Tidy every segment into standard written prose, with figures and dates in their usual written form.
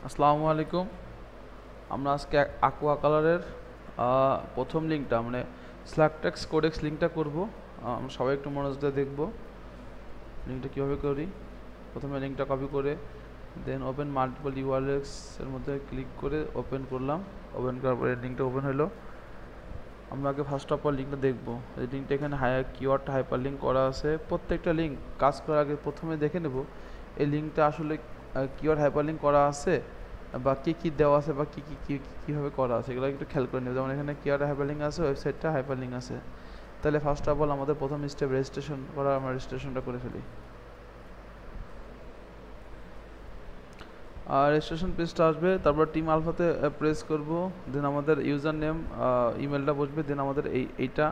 আসসালামু আলাইকুম। আমরা আজকে aqua কালারের প্রথম লিঙ্কটা মানে স্ল্যাকটেক্স কোডেক্স লিঙ্কটা করব। আমরা সবাই একটু মনোযোগ দিয়ে দেখব লিঙ্কটা কীভাবে করি। প্রথমে লিঙ্কটা কপি করে দেন ওপেন মাল্টিপল ইউআরএলস এর মধ্যে ক্লিক করে ওপেন করলাম। ওপেন করার পরে লিঙ্কটা ওপেন হলো। আমরা আগে ফার্স্ট অফ অল লিঙ্কটা দেখব। এই লিঙ্কটা এখানে কিওয়ার্ড হাইপার লিঙ্ক করা আছে। প্রত্যেকটা লিঙ্ক কাজ করার আগে প্রথমে দেখে নেব এই লিঙ্কটা আসলে কিওয়ার্ড হাইপার লিঙ্ক করা আছে বা কী দেওয়া আছে বা কীভাবে করা আছে এগুলো একটু খেয়াল করে নেব। যেমন এখানে কিওয়ার্ড হাইপার লিঙ্ক আছে, ওয়েবসাইটটা হাইপার লিঙ্ক আছে। তাহলে ফার্স্ট অফ অল আমাদের প্রথম স্টেপ রেজিস্ট্রেশন করা, আমরা রেজিস্ট্রেশনটা করে ফেলি। রেজিস্ট্রেশন পেজটা আসবে, তারপর টিম আলফাতে প্রেস করব। দেন আমাদের ইউজার নেম ইমেলটা বসবে। দেন আমাদের এইটা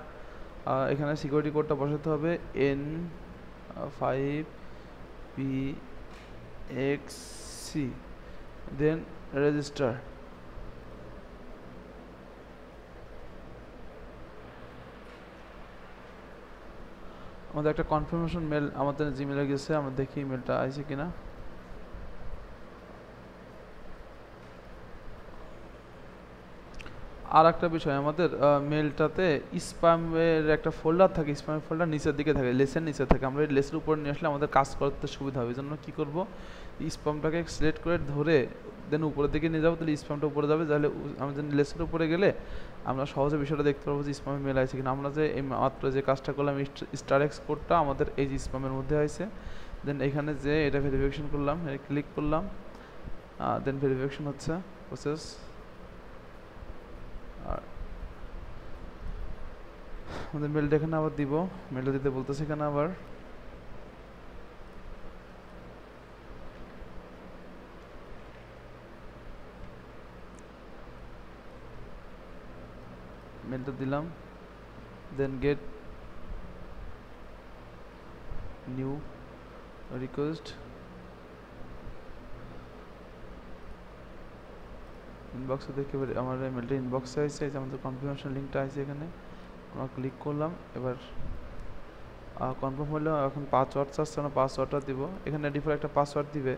এখানে সিকিউরিটি কোডটা বসাতে হবে N5PXC। দেন রেজিস্টার। আমাদের একটা কনফার্মেশন মেল আমাদের জিমেলে গেছে, আমরা দেখি ইমেলটা আইছে কিনা। আর একটা বিষয়, আমাদের মেলটাতে স্প্যামের একটা ফোল্ডার থাকে, স্প্যামের ফোল্ডার নিচের দিকে থাকে, লেসের নিচে থাকে। আমরা এই লেসের উপরে নিয়ে আসলে আমাদের কাজ করতে সুবিধা হবে। এই জন্য কী করবো, স্প্যামটাকে সিলেক্ট করে ধরে দেন উপরের দিকে নিয়ে যাবো, তাহলে স্প্যামটা উপরে যাবে। তাহলে আমাদের লেসের উপরে গেলে আমরা সহজে বিষয়টা দেখতে পারবো যে স্প্যামে মেল আছে কিনা। আমরা যে এই মাত্র যে কাজটা করলাম স্টারএক্স কোডটা আমাদের এই যে স্প্যামের মধ্যে আছে। দেন এখানে যে এটা ভেরিফিকেশন করলাম, ক্লিক করলাম, দেন ভেরিফিকেশন হচ্ছে প্রসেস। আর আমাদের মেলটা এখানে আবার দিব, মেলটা দিতে বলতেছে এখানে আবার। মেলটা দিলাম, দেন গেট নিউ রিকোয়েস্ট। ইনবক্সে দেখে আমার মেলটা ইনবক্সে আছে, আমাদের কনফার্মেশন লিঙ্কটা আছে এখানে। আমরা ক্লিক করলাম, এবার কনফার্ম হলো। এখন পাসওয়ার্ড চাচ্ছে, আমরা পাসওয়ার্ডটা দিব। এখানে ডিফল্ট একটা পাসওয়ার্ড দিবে,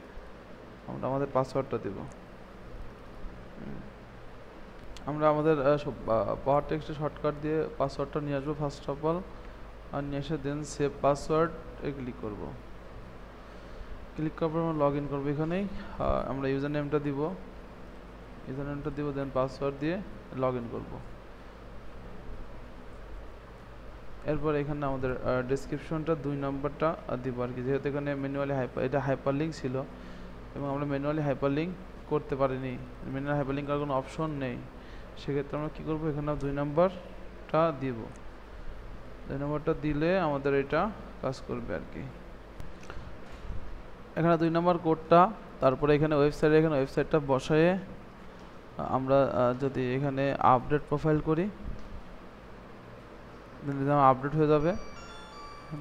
আমরা আমাদের পাসওয়ার্ডটা দিব। আমরা আমাদের পাওয়ার টেক্সটে শর্টকাট দিয়ে পাসওয়ার্ডটা নিয়ে আসবো ফার্স্ট অফ অল, আর নিয়ে এসে দেন সেভ পাসওয়ার্ড ক্লিক করব। ক্লিক করার পর আমরা লগ ইন করবো। এখানেই আমরা ইউজার নেমটা দিব, দেন পাসওয়ার্ড দিয়ে লগ ইন করবো। এরপর এখানে আমাদের ডেসক্রিপশনটা 2 নম্বরটা দিব আর কি, যেহেতু এখানে ম্যানুয়ালি এটা হাইপার লিঙ্ক ছিল এবং আমরা ম্যানুয়ালি হাইপার লিঙ্ক করতে পারিনি, ম্যানুয়ালি হাইপার লিঙ্ক করার কোনো অপশন নেই। সেক্ষেত্রে আমরা কী করবো, এখানে 2 নম্বরটা দিব। 2 নম্বরটা দিলে আমাদের এটা কাজ করবে আর কি। এখানে 2 নম্বর কোডটা, তারপরে এখানে ওয়েবসাইটটা বসায়ে আমরা যদি এখানে আপডেট প্রোফাইল করি, দেন আপডেট হয়ে যাবে।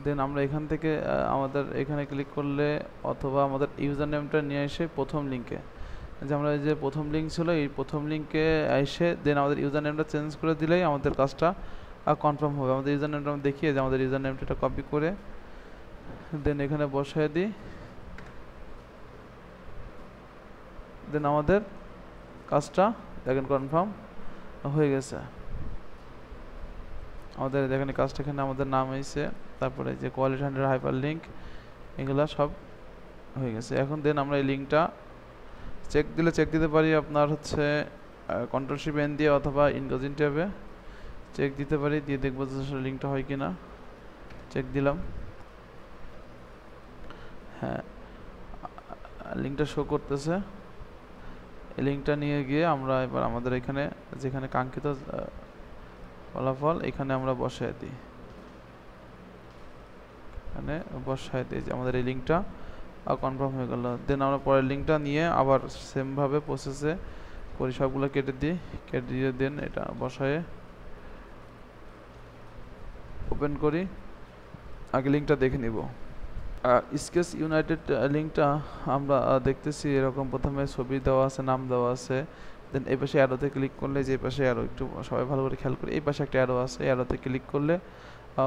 দেন আমরা এখান থেকে আমাদের এখানে ক্লিক করলে অথবা আমাদের ইউজার নেমটা নিয়ে এসে প্রথম লিঙ্কে, যে আমরা যে প্রথম লিঙ্ক ছিল এই প্রথম লিঙ্কে এসে দেন আমাদের ইউজার নেমটা চেঞ্জ করে দিলেই আমাদের কাজটা কনফার্ম হবে। আমাদের ইউজার নেমটা আমি দেখিয়ে যে আমাদের ইউজার নেমটা কপি করে দেন এখানে বসায় দিই, দেন আমাদের কাজটা দেখেন কনফার্ম হয়ে গেছে। আমাদের এখানে কাজটা এখানে আমাদের নাম হয়েছে, তারপরে যে কোয়ালিটি হান্ড্রেড হাইপার লিঙ্ক এগুলা সব হয়ে গেছে। এখন দেন আমরা এই লিঙ্কটা চেক দিতে পারি আপনার হচ্ছে কন্ট্রোল-শিফট-N দিয়ে অথবা ইনকজিন ট্যাবে চেক দিতে পারি, দিয়ে দেখবো যে আসলে লিঙ্কটা হয় কিনা। চেক দিলাম, হ্যাঁ লিঙ্কটা শো করতেছে। এই লিঙ্কটা নিয়ে গিয়ে আমরা এবার আমাদের এখানে যেখানে কাঙ্ক্ষিত ফলাফল এখানে আমরা বসায় দিই, এখানে বসায় দিই যে আমাদের এই লিঙ্কটা কনফার্ম হয়ে গেল। দেন আমরা পরের লিঙ্কটা নিয়ে আবার সেমভাবে প্রসেসে করি, সবগুলো কেটে দিয়ে দেন এটা বসায়ে ওপেন করি। আগে লিঙ্কটা দেখে নিব। স্কেচ ইউনাইটেড লিঙ্কটা আমরা দেখতেছি এরকম, প্রথমে ছবি দেওয়া আছে, নাম দেওয়া আছে। দেন এই পাশে অ্যারোতে ক্লিক করলে, যে পাশে অ্যারো একটু সবাই ভালো করে খেয়াল করে, এই পাশে একটা অ্যারো আছে, অ্যারোতে ক্লিক করলে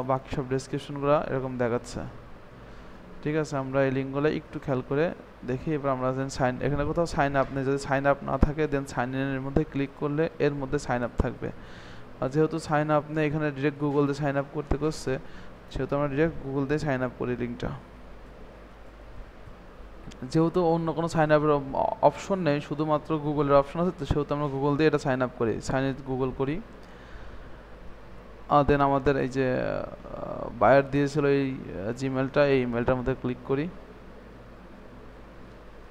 বাকি সব ডেসক্রিপশনগুলো এরকম দেখাচ্ছে। ঠিক আছে, আমরা এই লিঙ্কগুলো একটু খেয়াল করে দেখি। এবার আমরা দেন সাইন, এখানে কোথাও সাইন আপ নেই, যদি সাইন আপ না থাকে দেন সাইন ইনের মধ্যে ক্লিক করলে এর মধ্যে সাইন আপ থাকবে। আর যেহেতু সাইন আপ নেই, এখানে ডিরেক্ট গুগল দিয়ে সাইন আপ করতে করছে, সেহেতু আমরা ডিরেক্ট গুগল দিয়ে সাইন আপ করি লিঙ্কটা। যেহেতু অন্য কোনো সাইন আপের অপশন নেই, শুধুমাত্র গুগলের অপশন আছে, তো সেহেতু আমরা গুগল দিয়ে এটা সাইন আপ করি, সাইন ইন গুগল করি। দেন আমাদের এই যে বায়ার দিয়েছিল এই জিমেলটা, এই ইমেলটার মধ্যে ক্লিক করি,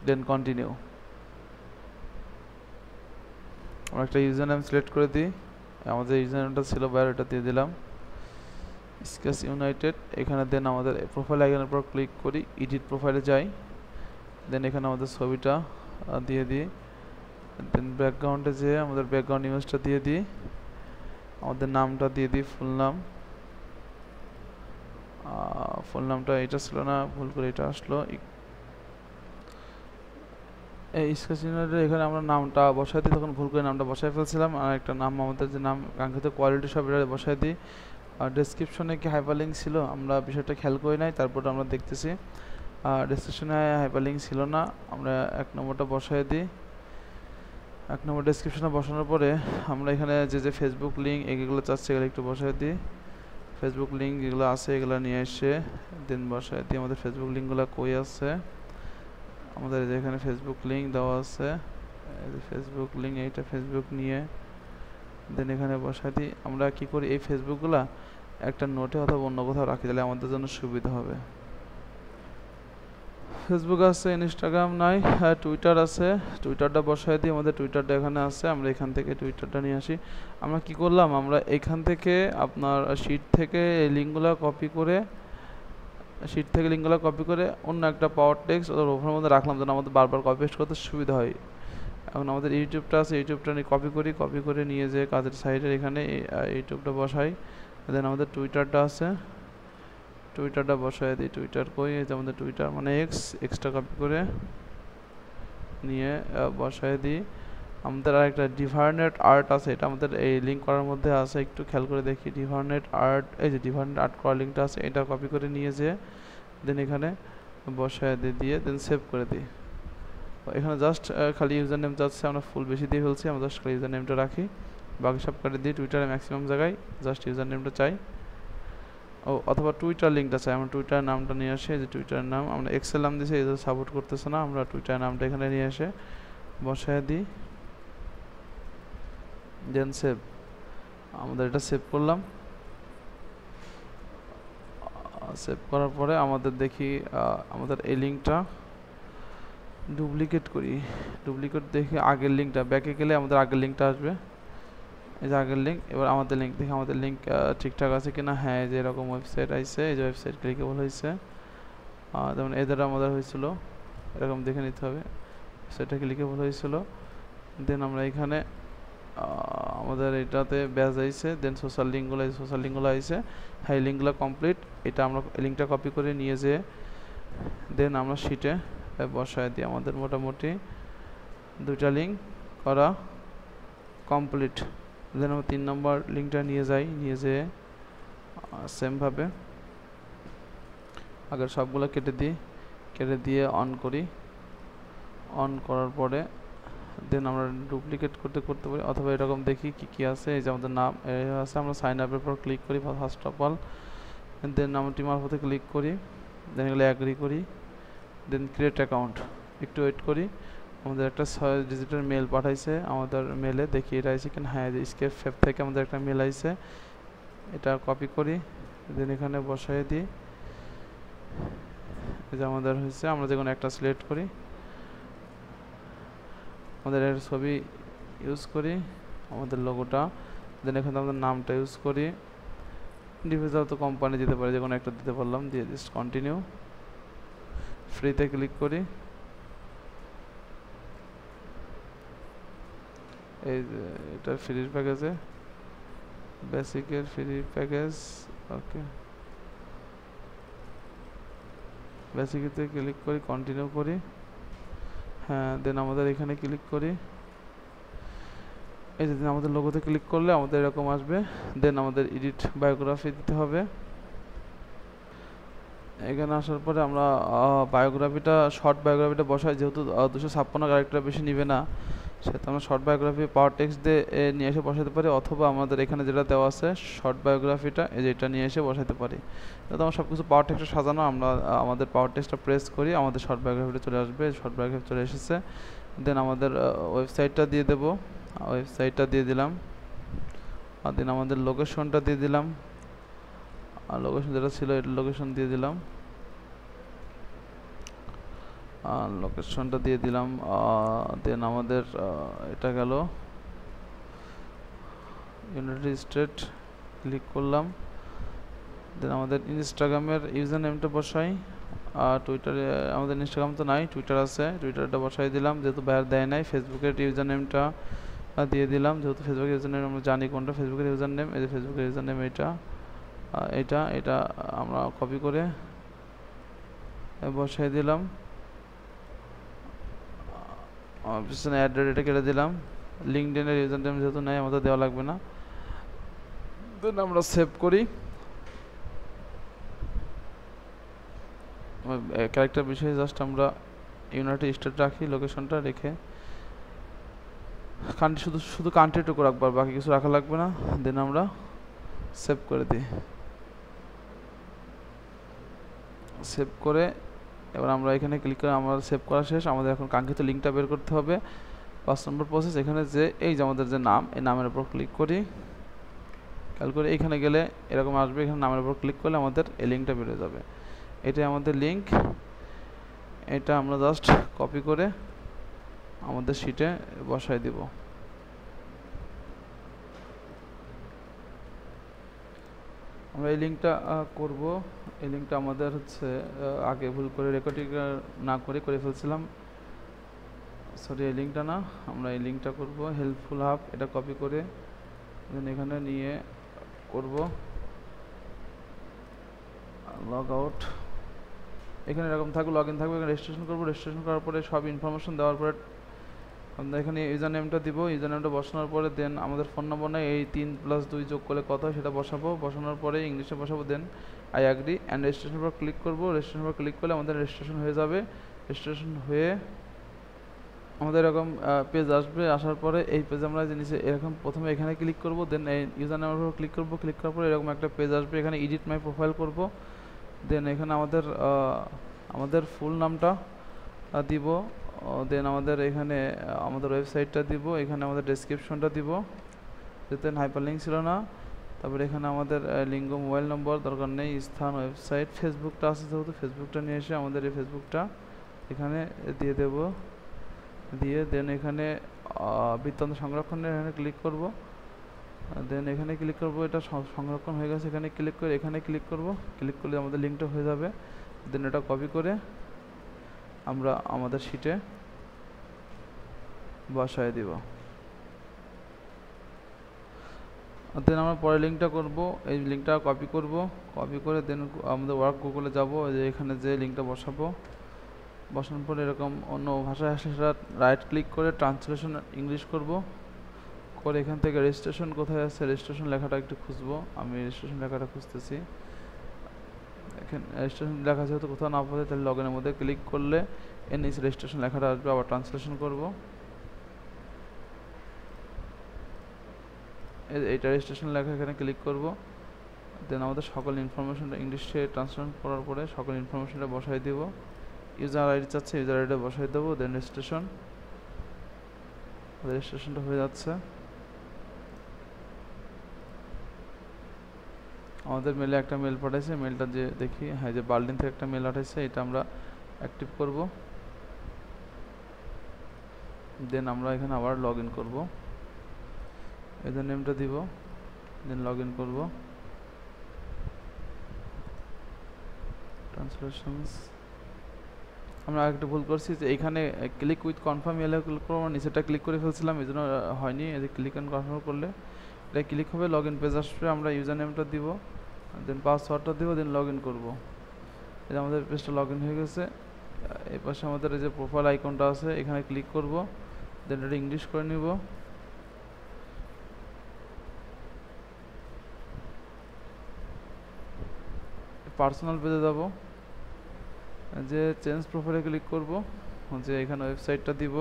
দেন কন্টিনিউ। আমরা একটা ইউজার নেম সিলেক্ট করে দিই, আমাদের ইউজার নেমটা ছিল বায়ার, এটা দিয়ে দিলাম স্কেচ ইউনাইটেড। এখানে দেন আমাদের প্রোফাইল আইকনের উপর ক্লিক করি, এডিট প্রোফাইলে যাই, দেন এখানে আমাদের ছবিটা দিয়ে দিই, দেন ব্যাকগ্রাউন্ডে যেয়ে আমাদের ব্যাকগ্রাউন্ড ইমেজটা দিয়ে দিই, আমাদের নামটা দিয়ে দিই, ফুল নাম। ফুল নামটা এটা ছিল না, ভুল করে এটা আসলো। এই স্কেচিনারে এখানে আমরা নামটা বসাই দিই, তখন ভুল করে নামটা বসাই ফেলছিলাম। আর একটা নাম, আমাদের যে নাম কাঙ্ক্ষিত কোয়ালিটি সব এটা বসাই দিই। আর ডেসক্রিপশনে কি হাইপারলিঙ্ক ছিল, আমরা বিষয়টা খেয়াল করি নাই, তারপর আমরা দেখতেছি ডেসক্রিপশনে হাইপারলিঙ্ক ছিল না, আমরা 1 নম্বরটা বসাই দিই। 1 নম্বর ডেসক্রিপশনে বসানোর পরে আমরা এখানে যে ফেসবুক লিঙ্ক এগুলো চাচ্ছে এগুলো একটু বসাই দিই, ফেসবুক লিঙ্ক যেগুলো আছে এগুলো নিয়ে এসে দেন বসাই দিই। আমাদের ফেসবুক লিঙ্কগুলো কই আছে, আমাদের যেখানে ফেসবুক লিঙ্ক দেওয়া আছে, ফেসবুক লিঙ্ক, এইটা ফেসবুক নিয়ে দেন এখানে বসাই দিই। আমরা কি করি, এই ফেসবুকগুলো একটা নোটে অথবা অন্য কোথাও রাখি, তাহলে আমাদের জন্য সুবিধা হবে। ফেসবুক আছে, ইনস্টাগ্রাম নাই, টুইটার আছে, টুইটারটা বসাই দিই। আমাদের টুইটারটা এখানে আছে, আমরা এখান থেকে টুইটারটা নিয়ে আসি। আমরা কি করলাম, আমরা এখান থেকে আপনার শিট থেকে এই লিঙ্কগুলো কপি করে, অন্য একটা পাওয়ার টেক্সট অথবা ওভারের মধ্যে রাখলাম, যেন আমাদের বারবার কপি পেস্ট করতে সুবিধা হয়। এখন আমাদের ইউটিউবটা আছে, ইউটিউবটা নিয়ে কপি করে নিয়ে যে কাজের সাইডের এখানে ইউটিউবটা বসাই। দেন আমাদের টুইটারটা আছে, টুইটারটা বসাই দিই। টুইটার কই, এই যে আমাদের টুইটার মানে এক্সটা কপি করে নিয়ে বসাই দিই। আমাদের আরেকটা ডিভারনেট আর্ট আছে, এটা আমাদের এই লিঙ্ক করার মধ্যে আছে, একটু খেয়াল করে দেখি। ডিভারনেট আর্ট, এই যে ডিভারনেট আর্ট করার লিঙ্কটা আছে, এটা কপি করে নিয়ে যে দেন এখানে বসায় দিয়ে দেন সেভ করে দিই। এখানে জাস্ট খালি ইউজার নেম যাচ্ছে, আমরা ফুল বেশি দিয়ে ফেলছি, আমরা জাস্ট খালি ইউজার নেমটা রাখি, বাকি সব কাটে দিই। টুইটারে ম্যাক্সিমাম জায়গায় জাস্ট ইউজার নেমটা চাই, অথবা টুইটার লিঙ্কটা চাই। আমরা টুইটার নামটা নিয়ে আসি, যে টুইটার নাম আমরা এক্সেল নাম দিয়েছি, এই সাপোর্ট করতেছে না, আমরা টুইটার নামটা এখানে নিয়ে এসে বসায় দিই, দেন সেভ। আমাদের এটা সেভ করলাম। সেভ করার পরে আমাদের দেখি আমাদের এই লিঙ্কটা ডুপ্লিকেট করি, ডুপ্লিকেট দেখি আগের লিঙ্কটা, ব্যাকে গেলে আমাদের আগের লিঙ্কটা আসবে, এই যে আগের লিঙ্ক। এবার আমাদের লিঙ্ক দেখি, আমাদের লিঙ্ক ঠিকঠাক আছে কিনা। হ্যাঁ, এই যে এরকম ওয়েবসাইট আইছে, এই যে ওয়েবসাইট ক্লিকেবল হয়েছে, যেমন এদের আমাদের হয়েছিল, এরকম দেখে নিতে হবে সেটা ক্লিকেবল হয়েছিল। দেন আমরা এখানে আমাদের এটাতে ব্যাজ আইছে, দেন সোশ্যাল লিঙ্কগুলো আইছে। হ্যাঁ, এই লিঙ্কগুলো কমপ্লিট। এটা আমরা লিঙ্কটা কপি করে নিয়ে যেয়ে দেন আমরা শিটে বসায় দিই। আমাদের মোটামুটি 2টা লিঙ্ক করা কমপ্লিট। দেন আমরা 3 নম্বর লিঙ্কটা নিয়ে যাই, নিয়ে যেয়ে সেমভাবে আগের সবগুলো কেটে দিয়ে অন করি। অন করার পরে দেন আমরা ডুপ্লিকেট করতে পারি, অথবা এরকম দেখি কি আছে। এই যে আমাদের নাম আছে, আমরা সাইন আপের পর ক্লিক করি ফার্স্ট অফ অল, দেন নামটি মারফতে ক্লিক করি, দেন এগুলো অ্যাগ্রি করি, দেন ক্রিয়েট অ্যাকাউন্ট। একটু ওয়েট করি, আমাদের একটা 6 ডিজিটের মেল পাঠাইছে, আমাদের মেলে দেখি এটা আইছে কিনা। হ্যাঁ, স্কেপ ফেপ থেকে আমাদের একটা মেল আইছে, এটা কপি করি, দেন এখানে বসাই দিই। এই যে আমাদের হয়েছে, আমরা যে কোনো একটা সিলেক্ট করি, আমাদের এর ছবি ইউজ করি, আমাদের লোগোটা, দেন এখানে আমাদের নামটা ইউজ করি। ইন্ডিভিজুয়াল তো কোম্পানি দিতে পারি, যে কোনো একটা দিতে পারলাম, দিয়ে জাস্ট কন্টিনিউ। ফ্রিতে ক্লিক করি, এই এটা ফ্রির প্যাকেজে, বেসিকের ফ্রি প্যাকেজ, ওকে বেসিকেতে ক্লিক করি, কন্টিনিউ করি। হ্যাঁ, দেন আমাদের এখানে ক্লিক করি, এই যে আমাদের লোগোতে ক্লিক করলে আমাদের এরকম আসবে। দেন আমাদের এডিট বায়োগ্রাফি দিতে হবে, এখানে আসার পরে আমরা বায়োগ্রাফিটা শর্ট বায়োগ্রাফিটা বসাই, যেহেতু 256 ক্যারেক্টার বেশি নিবে না, সেটা আমরা শর্ট বায়োগ্রাফি পাওয়ার টেক্সট দিয়ে নিয়ে এসে বসাতে পারি, অথবা আমাদের এখানে যেটা দেওয়া আছে শর্ট বায়োগ্রাফিটা এই যে এটা নিয়ে এসে বসাতে পারি। তো আমার সব কিছু পাওয়ার টেক্সটে সাজানো, আমরা আমাদের পাওয়ার টেক্সটটা প্রেস করি, আমাদের শর্ট বায়োগ্রাফিটা চলে আসবে। শর্ট বায়োগ্রাফি চলে এসেছে। দেন আমাদের ওয়েবসাইটটা দিয়ে দেবো, ওয়েবসাইটটা দিয়ে দিলাম, আর দেন আমাদের লোকেশনটা দিয়ে দিলাম, আর লোকেশন যেটা ছিল এটা লোকেশন দিয়ে দিলাম, লোকেশনটা দিয়ে দিলাম। দেন আমাদের এটা গেল ইউনাইটেড স্টেট, ক্লিক করলাম। দেন আমাদের ইনস্টাগ্রামের ইউজার নেমটা বসাই, আর টুইটারে আমাদের ইনস্টাগ্রাম তো নাই, টুইটার আছে, টুইটারটা বসাই দিলাম, যেহেতু বাইরে দেয় নাই। ফেসবুকের ইউজার নেমটা দিয়ে দিলাম, যেহেতু ফেসবুকের ইউজার নেম আমরা জানি কোনটা ফেসবুকের ইউজার নেম, এই যে ফেসবুকের ইউজার নেম এটা এটা আমরা কপি করে বসাই দিলাম, পিছনে এটা কেটে দিলাম। লিঙ্কডইনের ইউজার নেম যেহেতু নাই আমাদের দেওয়া লাগবে না। দেন আমরা সেভ করি, ক্যারেক্টার বিষয়ে জাস্ট আমরা ইউনাইটেড স্টেট রাখি, লোকেশনটা রেখে কান্ট্রি শুধু কান্ট্রিটুকু রাখবো, বাকি কিছু রাখা লাগবে না। দেন আমরা সেভ করে দিই। সেভ করে এবার আমরা এখানে ক্লিক করে আমার সেভ করা শেষ। আমাদের এখন কাঙ্ক্ষিত লিঙ্কটা বের করতে হবে। 5 নম্বর প্রসেস, এখানে যে এই যে আমাদের যে নাম, এই নামের উপর ক্লিক করি, খেয়াল করে এখানে গেলে এরকম আসবে, এখানে নামের উপর ক্লিক করলে আমাদের এই লিঙ্কটা বেরোয় যাবে। এটাই আমাদের লিঙ্ক, এটা আমরা জাস্ট কপি করে আমাদের শিটে বসাই দিব। আমরা এই লিঙ্কটা করব, এই লিঙ্কটা আমাদের হচ্ছে আগে ভুল করে রেকর্ডিং না করে ফেলছিলাম, সরি এই লিঙ্কটা না, আমরা এই লিঙ্কটা করব হেল্পফুল হাব, এটা কপি করে এখানে নিয়ে করব লগ আউট। এখানে এরকম থাকবে, লগ ইন থাকবে, এখানে রেজিস্ট্রেশন করব, রেজিস্ট্রেশন করার পরে সব ইনফরমেশন দেওয়ার পরে আমরা এখানে ইউজার নেমটা দিব, ইউজার নেমটা বসানোর পরে দেন আমাদের ফোন নম্বর নেই, এই 3+2 যোগ করলে কত হয় সেটা বসাবো, বসানোর পরে ইংলিশে বসাবো, then I agree and registration পর ক্লিক করব। রেজিস্ট্রেশন পর ক্লিক করলে আমাদের রেজিস্ট্রেশন হয়ে যাবে। রেজিস্ট্রেশন হয়ে আমাদের এরকম পেজ আসবে, আসার পরে এই পেজে আমরা যে নিচে এরকম প্রথমে এখানে ক্লিক করব, দেন এই ইউজার নেমের উপর ক্লিক করব, ক্লিক করার পরে এরকম একটা পেজ আসবে, এখানে এডিট মাই প্রোফাইল করব। দেন এখানে আমাদের ফুল নামটা দিব, দেন আমাদের এখানে আমাদের ওয়েবসাইটটা দিব, এখানে আমাদের ডেসক্রিপশনটা দিব, যেতে হাইপারলিঙ্ক ছিল না। তারপরে এখানে আমাদের লিঙ্গ, মোবাইল নম্বর দরকার নেই, স্থান, ওয়েবসাইট, ফেসবুকটা আছে যেহেতু ফেসবুকটা নিয়ে এসে আমাদের এই ফেসবুকটা এখানে দিয়ে দেব, দিয়ে দেন এখানে বৃত্তান্ত সংরক্ষণের এখানে ক্লিক করব, দেন এখানে ক্লিক করব, এটা সংরক্ষণ হয়ে গেছে, এখানে ক্লিক করে এখানে ক্লিক করব, ক্লিক করলে আমাদের লিঙ্কটা হয়ে যাবে। দেন এটা কপি করে আমরা আমাদের শিটে বসায় দিব। দেন আমরা পরের লিঙ্কটা করব, এই লিঙ্কটা কপি করব, কপি করে দেন আমাদের ওয়ার্ক গুগলে যাব, যে এখানে যে লিঙ্কটা বসাবো, বসানোর পরে এরকম অন্য ভাষায় আসলে সেটা রাইট ক্লিক করে ট্রান্সলেশন ইংলিশ করব, করে এখান থেকে রেজিস্ট্রেশন কোথায় আছে, রেজিস্ট্রেশন লেখাটা একটু খুঁজবো, আমি রেজিস্ট্রেশন লেখাটা খুঁজতেছি। এখানে রেজিস্ট্রেশন লেখা যেহেতু কোথাও না পাবে, তাহলে লগ ইনের মধ্যে ক্লিক করলে এর নিচে রেজিস্ট্রেশন লেখাটা আসবে, আবার ট্রান্সলেশন করব, এইটা রেজিস্ট্রেশন লেখা এখানে ক্লিক করব। দেন আমাদের সকল ইনফরমেশনটা ইংলিশে ট্রান্সলেশন করার পরে সকল ইনফরমেশনটা বসাই দিব, ইউজার আইডি চাচ্ছে ইউজার আইডিটা বসাই দেবো, দেন রেজিস্ট্রেশনটা হয়ে যাচ্ছে। আমাদের মেলে একটা মেল পাঠাইছে, মেলটা যে দেখি, হ্যাঁ যে বার্লিন থেকে একটা মেল পাঠাইছে, এটা আমরা অ্যাক্টিভ করব। দেন আমরা এখানে আবার লগ ইন করবো, ইউজার নেমটা দিব, দেন লগ ইন করবো, ট্রান্সলেশনস। আমরা একটা ভুল করছি, যে এখানে ক্লিক উইথ কনফার্ম ইমেলে ক্লিক করবো, নিচেটা ক্লিক করে ফেলছিলাম, এই জন্য হয়নি। এই যে ক্লিক অ্যান্ড কনফার্ম করলে এটা ক্লিক হবে, লগ ইন পেজ আসবে, আমরা ইউজার নেমটা দিব, দেন পাসওয়ার্ডটা দিব, দেন লগ ইন করবো। এই যে আমাদের পেজটা লগ ইন হয়ে গেছে। এই পাশে আমাদের এই যে প্রোফাইল আইকনটা আছে, এখানে ক্লিক করব, দেন এটা ইংলিশ করে নিব, পার্সোনাল পেজে যাব, যে চেঞ্জ প্রোফাইলে ক্লিক করব, যে এখানে ওয়েবসাইটটা দিব,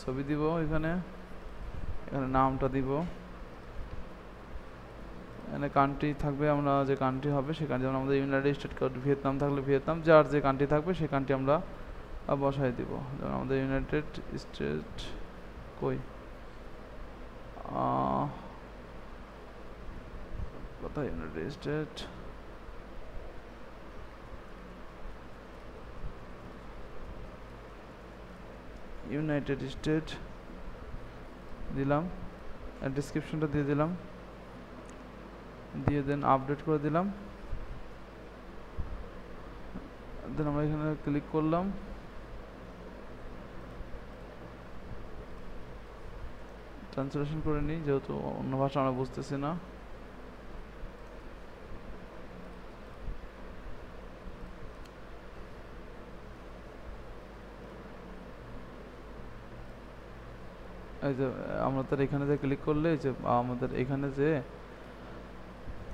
ছবি দিব, এখানে নামটা দিব, এখানে কান্ট্রি থাকবে, আমরা যে কান্ট্রি হবে সেই কান্ট্রি, যেমন আমাদের ইউনাইটেড স্টেট ভিয়েতনাম থাকলে ভিয়েতনাম, যার যে কান্ট্রি থাকবে সেই কান্ট্রি আমরা বসাই দিব। যেমন আমাদের ইউনাইটেড স্টেট কই কোথায়, ইউনাইটেড স্টেট দিলাম, ডেসক্রিপশনটা দিয়ে দিলাম, দিয়ে দেন আপডেট করে দিলাম। দেন আমরা এখানে ক্লিক করলাম, ট্রান্সলেশন করে নিই যেহেতু অন্য ভাষা আমরা বুঝতেছি না। এই যে আমাদের এখানে যে ক্লিক করলে, যে আমাদের এখানে যে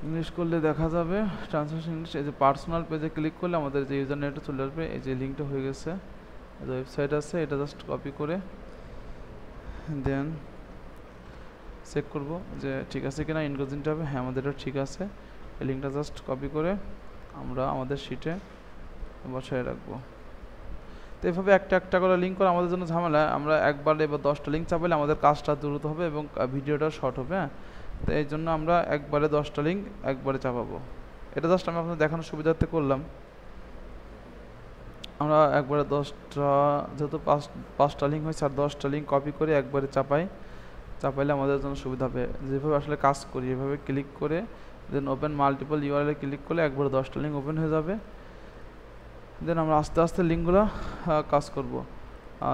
ইংলিশ করলে দেখা যাবে ট্রান্সলেশন ইংলিশ। এই যে পার্সোনাল পেজে ক্লিক করলে আমাদের যে ইউজার নেটে চলে আসবে, এই যে লিঙ্কটা হয়ে গেছে, যে ওয়েবসাইট আছে, এটা জাস্ট কপি করে দেন চেক করব যে ঠিক আছে কিনা, ইনক্লুজিনটা হবে, হ্যাঁ আমাদের এটা ঠিক আছে। এই লিঙ্কটা জাস্ট কপি করে আমরা আমাদের শিটে বসায় রাখবো। তো এভাবে একটা একটা করে লিঙ্ক করে আমাদের জন্য ঝামেলা, আমরা একবারে বা 10টা লিঙ্ক চাপাইলে আমাদের কাজটা দ্রুত হবে এবং ভিডিওটা শর্ট হবে। হ্যাঁ, তো এই জন্য আমরা একবারে 10টা লিঙ্ক একবারে চাপাবো। এটা জাস্ট আমি আপনাদের দেখানোর সুবিধার্থে করলাম। আমরা একবারে 10টা, যেহেতু 5টা লিঙ্ক হয়েছে, আর 10টা লিঙ্ক কপি করে একবারে চাপাইলে আমাদের জন্য সুবিধা হবে। যেভাবে আসলে কাজ করি, এভাবে ক্লিক করে দেন ওপেন মাল্টিপল ইউআরএল ক্লিক করলে একবারে 10টা লিঙ্ক ওপেন হয়ে যাবে। দেন আমরা আস্তে আস্তে লিঙ্কগুলো কাজ করব।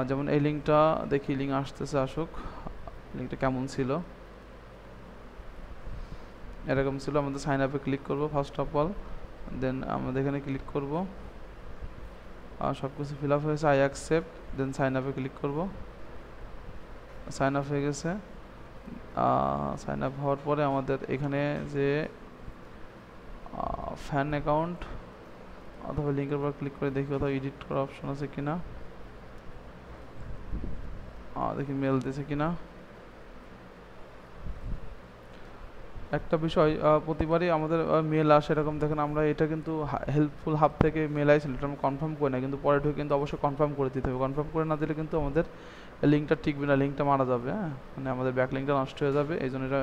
যেমন এই লিঙ্কটা দেখি, লিঙ্ক আসতেছে, আসুক। লিঙ্কটা কেমন ছিল, এরকম ছিল। আমাদের সাইন আপে ক্লিক করব ফার্স্ট অফ অল, দেন আমাদের এখানে ক্লিক করব, সব কিছু ফিল আপ হয়েছে, আই অ্যাকসেপ্ট, দেন সাইন আপে ক্লিক করব। সাইন আপ হয়ে গেছে। সাইন আপ হওয়ার পরে আমাদের এখানে যে ফ্যান অ্যাকাউন্ট অথবা লিঙ্কের উপর ক্লিক করে দেখি কোথাও এডিট করার অপশন আছে কিনা, দেখি মেল দিয়েছে কিনা। একটা বিষয়, প্রতিবারই আমাদের মেল আসে এরকম, দেখেন আমরা এটা কিন্তু হেল্পফুল হাব থেকে মেল আইছিল, এটা আমরা কনফার্ম করি না, কিন্তু পরে ঢুকে কিন্তু অবশ্যই কনফার্ম করে দিতে হবে। কনফার্ম করে না দিলে কিন্তু আমাদের লিঙ্কটা টিকবে না, লিঙ্কটা মারা যাবে। হ্যাঁ, মানে আমাদের ব্যাক লিঙ্কটা নষ্ট হয়ে যাবে, এই জন্য এটা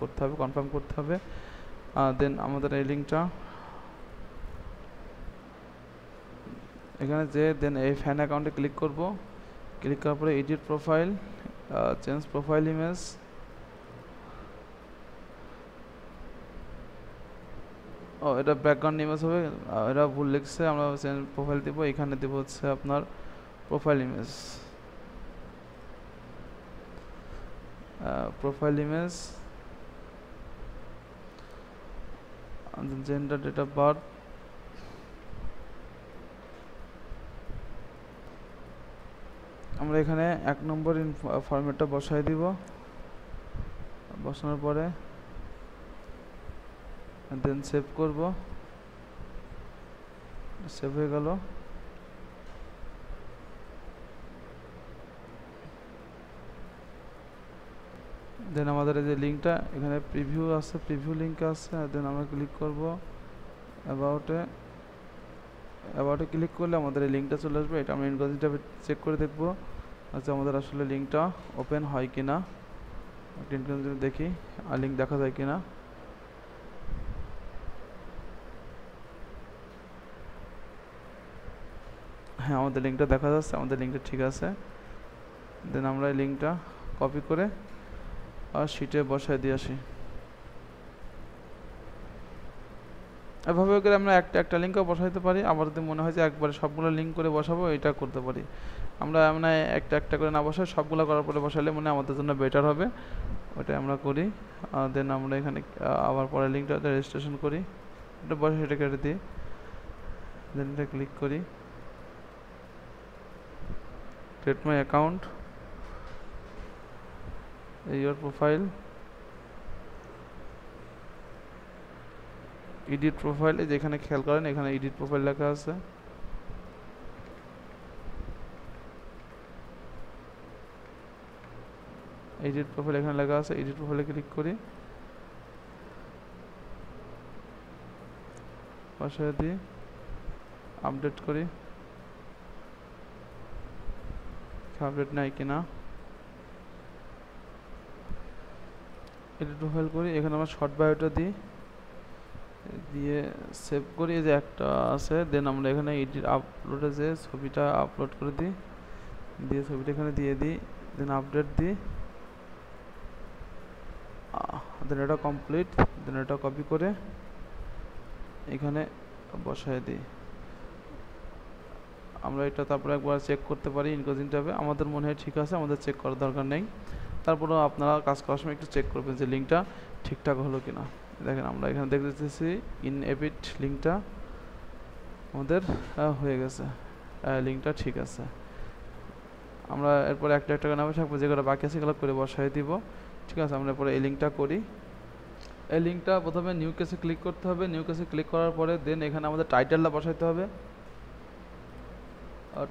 করতে হবে, কনফার্ম করতে হবে। দেন আমাদের এই লিঙ্কটা এখানে যে দেন এই ফ্যান অ্যাকাউন্টে ক্লিক করব। ক্লিক করার পরে edit profile, change profile image, এটা ব্যাকগ্রাউন্ড ইমেজ হবে, এটা ভুল লিখছে, আমরা চেঞ্জ প্রোফাইল দিব। এখানে দেব হচ্ছে আপনার profile image, gender, date of birth, আমরা এখানে 1 নম্বর ফরম্যাটটা বসাই দিব। বসানোর পরে দেন সেভ করব, সেভ হয়ে গেল। দেন আমাদের এই যে লিঙ্কটা এখানে প্রিভিউ আছে, প্রিভিউ লিঙ্ক আছে, দেন আমরা ক্লিক করব অ্যাবাউটে ক্লিক করলে আমাদের এই লিঙ্কটা চলে আসবে। এটা আমরা ইনকোয়ারিটা চেক করে দেখব আচ্ছা আমাদের আসলে লিঙ্কটা ওপেন হয় কিনা, ইনকোয়ারি দেখি আর লিঙ্ক দেখা যায় কিনা। হ্যাঁ, আমাদের লিঙ্কটা দেখা যাচ্ছে, আমাদের লিঙ্কটা ঠিক আছে। দেন আমরা এই লিঙ্কটা কপি করে আর শিটে বসায় দিয়ে আসি। এভাবে করে আমরা একটা লিঙ্কও বসাইতে পারি, আবার যদি মনে হয় যে একবারে সবগুলো লিঙ্ক করে বসাবো, এটা করতে পারি। আমরা মানে একটা করে না বসাই, সবগুলো করার পরে বসালে মানে আমাদের জন্য বেটার হবে, ওটাই আমরা করি। দেন আমরা এখানে আবার পরের লিঙ্কটা রেজিস্ট্রেশন করি, এটা বসে এটা কেটে দিই, দেন এটা ক্লিক করি, create my account, your profile, edit profile, যেখানে খেয়াল করেন এখানে এডিট প্রোফাইল লেখা আছে, এডিট প্রোফাইল এখানে লেখা আছে, এডিট প্রোফাইলে ক্লিক করি, বসায় দিই, আপডেট করি, আপডেট নাই কিনা, এডিট প্রোফাইল করি, এখানে আমরা শর্ট বায়োটা দিই, দিয়ে সেভ করি, এই যে একটা আছে, দেন আমরা এখানে এডিট আপলোডে যে ছবিটা আপলোড করে দিই, দিয়ে ছবিটা এখানে দিয়ে দিই, দেন আপডেট দিই, দেন এটা কমপ্লিট, দেন এটা কপি করে এখানে বসায় দিই। আমরা এটা তারপরে একবার চেক করতে পারি ইনকোজিং ট্যাবে, আমাদের মনে হয় ঠিক আছে, আমাদের চেক করার দরকার নেই, তারপরেও আপনারা কাজ করার সময় একটু চেক করবেন যে লিঙ্কটা ঠিকঠাক হলো কিনা। দেখেন আমরা এখানে দেখতেছি ইন এপিট লিঙ্কটা আমাদের হয়ে গেছে, লিঙ্কটা ঠিক আছে। আমরা এরপরে একটা একটা করে নামে থাকবো, যেগুলো বাকি আছে সেগুলো করে বসাই দিব, ঠিক আছে। আমরা এরপরে এই লিঙ্কটা করি, এই লিঙ্কটা প্রথমে নিউ কেসে ক্লিক করতে হবে, নিউ কেসে ক্লিক করার পরে দেন এখানে আমাদের টাইটেলটা বসাইতে হবে,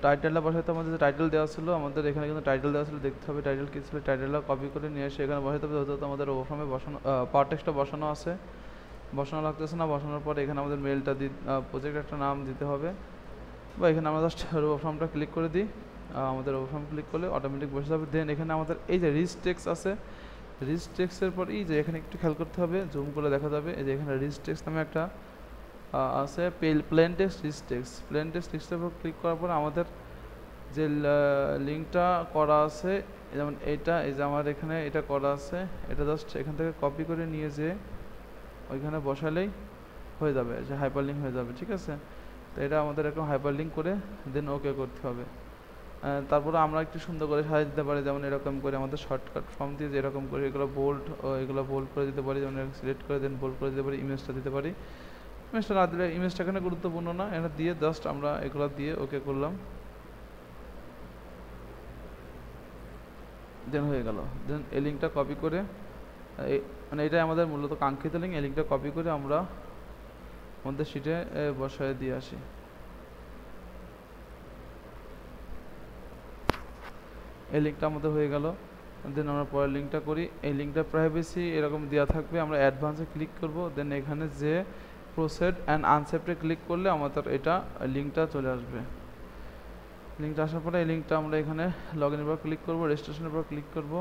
টাইটেলটা বসাইতে আমাদের যে টাইটেল দেওয়া ছিল, আমাদের এখানে কিন্তু টাইটেল দেওয়া ছিল, দেখতে হবে টাইটেল কী ছিল, টাইটেলটা কপি করে নিয়ে এসে এখানে বসাইতে হবে, যেহেতু আমাদের ওভারফর্মে বসানো পাওয়ার টেক্সটটা বসানো আছে, বসানো লাগতেছে না, বসানোর পরে এখানে আমাদের মেলটা প্রজেক্ট একটা নাম দিতে হবে, বা এখানে আমরা জাস্ট ওভারফর্মটা ক্লিক করে দিই, আমাদের ওভারফর্ম ক্লিক করলে অটোমেটিক বসে যাবে। দেন এখানে আমাদের এই যে রিচ টেক্সট আছে, রিচ টেক্সটের পর এই যে এখানে একটু খেয়াল করতে হবে, জুম করে দেখা যাবে, এই যে এখানে রিচ টেক্সট নামে একটা আছে, plain text, rich text, plain text টেক্সটের উপর ক্লিক করার পর আমাদের যে লিঙ্কটা করা আছে, যেমন এইটা, এই যে আমার এখানে এটা করা আছে, এটা জাস্ট এখান থেকে কপি করে নিয়ে যে ওইখানে বসালেই হয়ে যাবে, যে হাইপার লিঙ্ক হয়ে যাবে, ঠিক আছে। তো এটা আমাদের এরকম হাইপার লিঙ্ক করে দেন ওকে করতে হবে। তারপরে আমরা একটু সুন্দর করে সাজিয়ে দিতে পারি, যেমন এরকম করে আমাদের শর্টকাট ফর্ম দিয়ে যে এরকম করে এগুলো বোল্ড করে দিতে পারি, যেমন সিলেক্ট করে দেন বোল্ড করে দিতে পারি, ইমেজটা দিতে পারি, ইমেজটা না দিলে, ইমেজটা এখানে গুরুত্বপূর্ণ না, এটা দিয়ে জাস্ট আমরা এগুলো দিয়ে ওকে করলাম, দেন হয়ে গেল। দেন এই লিঙ্কটা কপি করে, মানে এটাই আমাদের মূলত কাঙ্ক্ষিত লিঙ্ক, এই লিঙ্কটা কপি করে আমরা আমাদের শিটে বসায় দিয়ে আসি। এই লিঙ্কটা আমাদের হয়ে গেল। দেন আমরা পরের লিঙ্কটা করি, এই লিঙ্কটা প্রাইভেসি এরকম দেওয়া থাকবে, আমরা অ্যাডভান্সে ক্লিক করব, দেন এখানে যে প্রসেড অ্যান্ড আনসেপ্টে ক্লিক করলে আমাদের এটা লিঙ্কটা চলে আসবে। লিঙ্কটা আসার পরে এই লিঙ্কটা আমরা এখানে লগ ইনের উপর ক্লিক করব, রেজিস্ট্রেশনের উপর ক্লিক করব,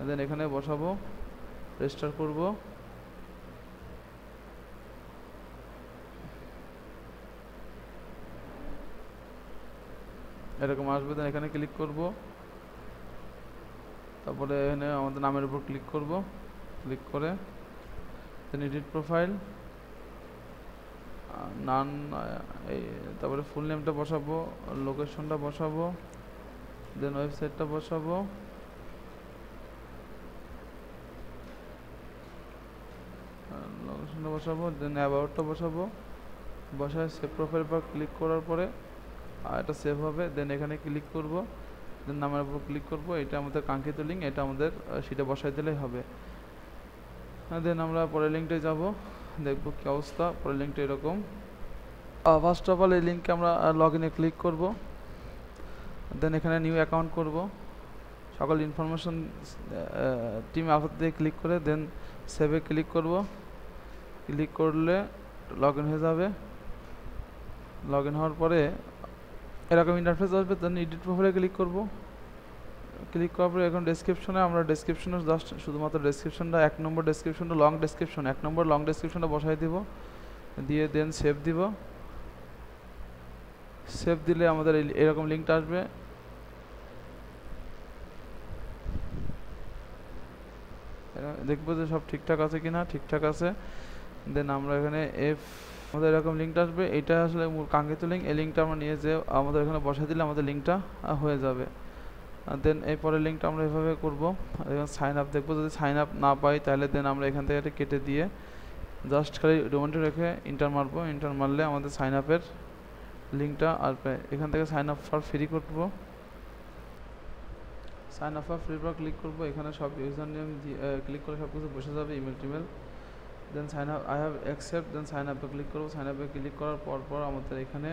দেন এখানে বসাবো, রেজিস্টার করব, এরকম আসবে, দেন এখানে ক্লিক করব, তারপরে এখানে আমাদের নামের উপর ক্লিক করব, ক্লিক করে দেন এডিট প্রোফাইল, নান, এই তারপরে ফুল নেমটা বসাবো, লোকেশনটা বসাবো, দেন ওয়েবসাইটটা বসাবো, লোকেশনটা বসাবো, দেন অ্যাবাউটটা বসাবো, বসায় সেভ প্রোফাইল পর ক্লিক করার পরে এটা সেভ হবে, দেন এখানে ক্লিক করব, দেন নামের উপর ক্লিক করব, এটা আমাদের কাঙ্ক্ষিত লিঙ্ক, এটা আমাদের সেটা বসাই দিলেই হবে। দেন আমরা পরের লিঙ্কটায় যাব, দেখবো কি অবস্থা। পরের লিঙ্কটা এরকম, ফার্স্ট অফ অল এই লিঙ্কে আমরা লগ ইনে ক্লিক করব, দেন এখানে নিউ অ্যাকাউন্ট করব, সকল ইনফরমেশন টিম আপাতত দিয়ে ক্লিক করে দেন সেভে ক্লিক করব, ক্লিক করলে লগ ইন হয়ে যাবে। লগ ইন হওয়ার পরে এরকম ইন্টারফেস আসবে, দেন এডিট প্রোফাইলে ক্লিক করব, ক্লিক করার পরে এখন ডেসক্রিপশনে আমরা ডেসক্রিপশনে জাস্ট শুধুমাত্র ডেসক্রিপশনটা, 1 নম্বর ডেসক্রিপশনটা লং ডেসক্রিপশন, 1 নম্বর লং ডেসক্রিপশনটা বসাই দিব, দিয়ে দেন সেভ দিব। সেভ দিলে আমাদের এরকম লিঙ্কটা আসবে, দেখবো যে সব ঠিকঠাক আছে কিনা, ঠিকঠাক আছে। দেন আমরা এখানে আমাদের এরকম লিঙ্কটা আসবে, এটা আসলে মূল কাঙ্ক্ষিত লিঙ্ক, এই লিঙ্কটা আমরা নিয়ে যে আমাদের এখানে বসাই দিলে আমাদের লিঙ্কটা হয়ে যাবে। দেন এই পরের লিঙ্কটা আমরা এভাবে করব, এখন সাইন আপ দেখবো, যদি সাইন আপ না পাই তাহলে দেন আমরা এখান থেকে এটা কেটে দিয়ে জাস্ট খালি ডোমেনটা রেখে ইন্টার মারবো, ইন্টার মারলে আমাদের সাইন আপের লিঙ্কটা আসবে। এখান থেকে সাইন আপ ফর ফ্রি করবো, সাইন আপ ফর ফ্রি পর ক্লিক করবো, এখানে সব ইউজার নেম ক্লিক করে সব কিছু বসে যাবে, ইমেল টিমেল, then sign up, I have accept, then sign আপে ক্লিক করবো, সাইন আপে ক্লিক করার পর আমাদের এখানে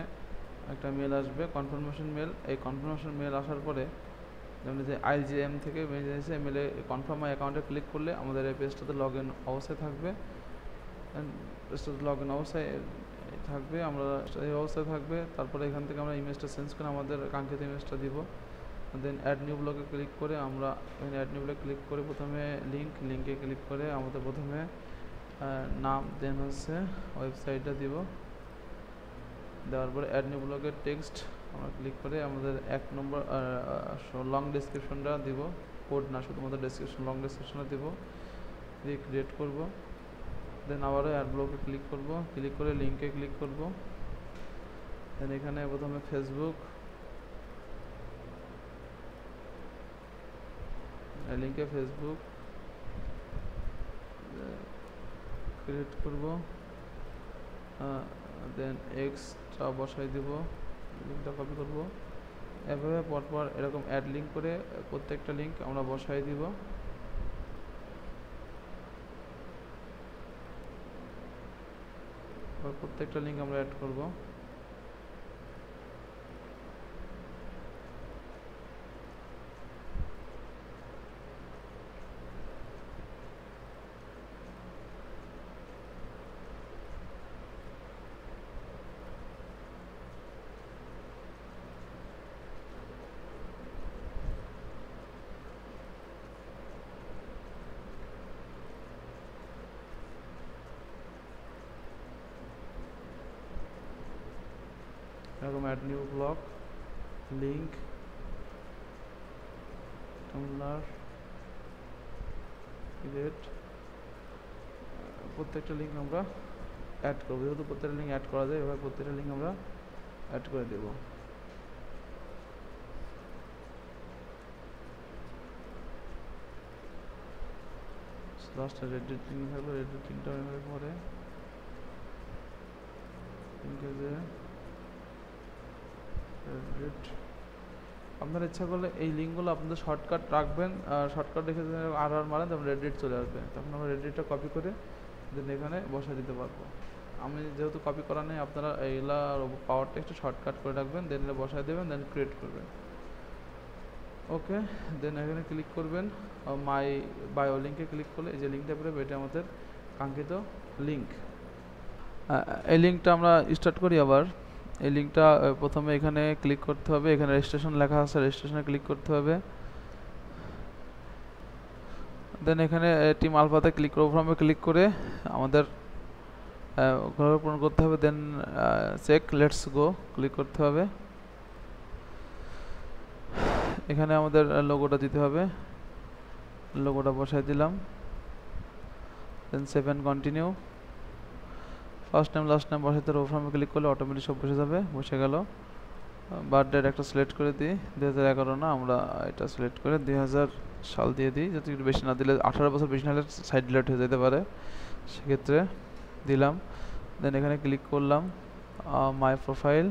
একটা মেল আসবে, কনফার্মেশন মেল। এই কনফার্মেশন মেল আসার পরে যেমন যে IGM থেকে মেলে কনফার্ম মাই অ্যাকাউন্টে ক্লিক করলে আমাদের এই পেজটাতে লগ ইন অবস্থায় থাকবে, পেজটাতে লগ ইন অবস্থায় থাকবে, আমরা এই অবস্থায় থাকবে। তারপরে এখান থেকে আমরা ইমেজটা চেঞ্জ করে আমাদের কাঙ্ক্ষিত ইমেজটা দিব। দেন অ্যাড নিউ ব্লগে ক্লিক করে আমরা এখানে অ্যাড নিউ ব্লগে ক্লিক করে প্রথমে লিঙ্কে ক্লিক করে আমাদের প্রথমে নাম, দেন হচ্ছে ওয়েবসাইটটা দিব। দেওয়ার পরে অ্যাড নিউ ব্লগের টেক্সট আমরা ক্লিক করে আমাদের 1 নম্বর লং ডেসক্রিপশনটা দিব, কোড না, শুধুমাত্র ডেসক্রিপশন, লং ডেসক্রিপশনটা দিব, দিয়ে ক্রিয়েট করব। দেন আবারও অ্যাড ব্লগে ক্লিক করব, ক্লিক করে লিঙ্কে ক্লিক করব। দেন এখানে প্রথমে ফেসবুক, লিঙ্কে ফেসবুক ক্রিয়েট করব। দেন এক্সট্রা বসাই দিব, লিঙ্কটা কপি করব। এভাবে পরপর এরকম অ্যাড লিঙ্ক করে প্রত্যেকটা লিঙ্ক আমরা বসাই দিব। প্রত্যেকটা লিঙ্ক আমরা অ্যাড করব। এরকম add new blog, link, Tumblr, create, প্রত্যেকটা লিঙ্ক আমরা অ্যাড করবো। যেহেতু প্রত্যেকটা লিঙ্ক অ্যাড করা যায়, এবার প্রত্যেকটা লিঙ্ক আমরা অ্যাড করে দেব। লাস্টে রেডিট লিঙ্ক থাকবে, রেডিট লিঙ্কটা পরে আপনারা ইচ্ছা করলে এই লিঙ্কগুলো আপনাদের শর্টকাট রাখবেন, শর্টকাট রেখে আর মারেন, তখন রেডিট চলে আসবে, তখন আমরা রেডিটটা কপি করে দেন এখানে বসা দিতে পারবো। আমি যেহেতু কপি করা নেই, আপনারা এইগুলা পাওয়ার টেক্সটে শর্টকাট করে রাখবেন, দেন এটা বসায় দেবেন, দেন ক্রিয়েট করবেন। ওকে, দেন এখানে ক্লিক করবেন, মাই বায়ো লিঙ্কে ক্লিক করলে এই যে লিঙ্কটা বেরোবে, এটা আমাদের কাঙ্ক্ষিত লিঙ্ক। এই লিঙ্কটা আমরা স্টার্ট করি। আবার এই লিঙ্কটা প্রথমে এখানে ক্লিক করতে হবে, এখানে রেজিস্ট্রেশন লেখা আছে, রেজিস্ট্রেশনে ক্লিক করতে হবে। দেন এখানে টিম আলফাতে ক্লিক করব, ফর্মে ক্লিক করে আমাদের ঘর পূরণ করতে হবে। দেন চেক লেটস গো ক্লিক করতে হবে। এখানে আমাদের লোগোটা দিতে হবে, লোগোটা বসাই দিলাম। Then save and continue. First name last name বসাতে রো ফর্মে ক্লিক করলে অটোমেটিক সব বসে যাবে, বসে গেল। বার্থডেট একটা সিলেক্ট করে দিই, 2011 না, আমরা এটা সিলেক্ট করে 2000 সাল দিয়ে দিই, যাতে একটু বেশি না দিলে 18 বছর বেশি না হলে সাইড ডিলেট হয়ে যেতে পারে, সেক্ষেত্রে দিলাম। দেন এখানে ক্লিক করলাম, মাই প্রোফাইল,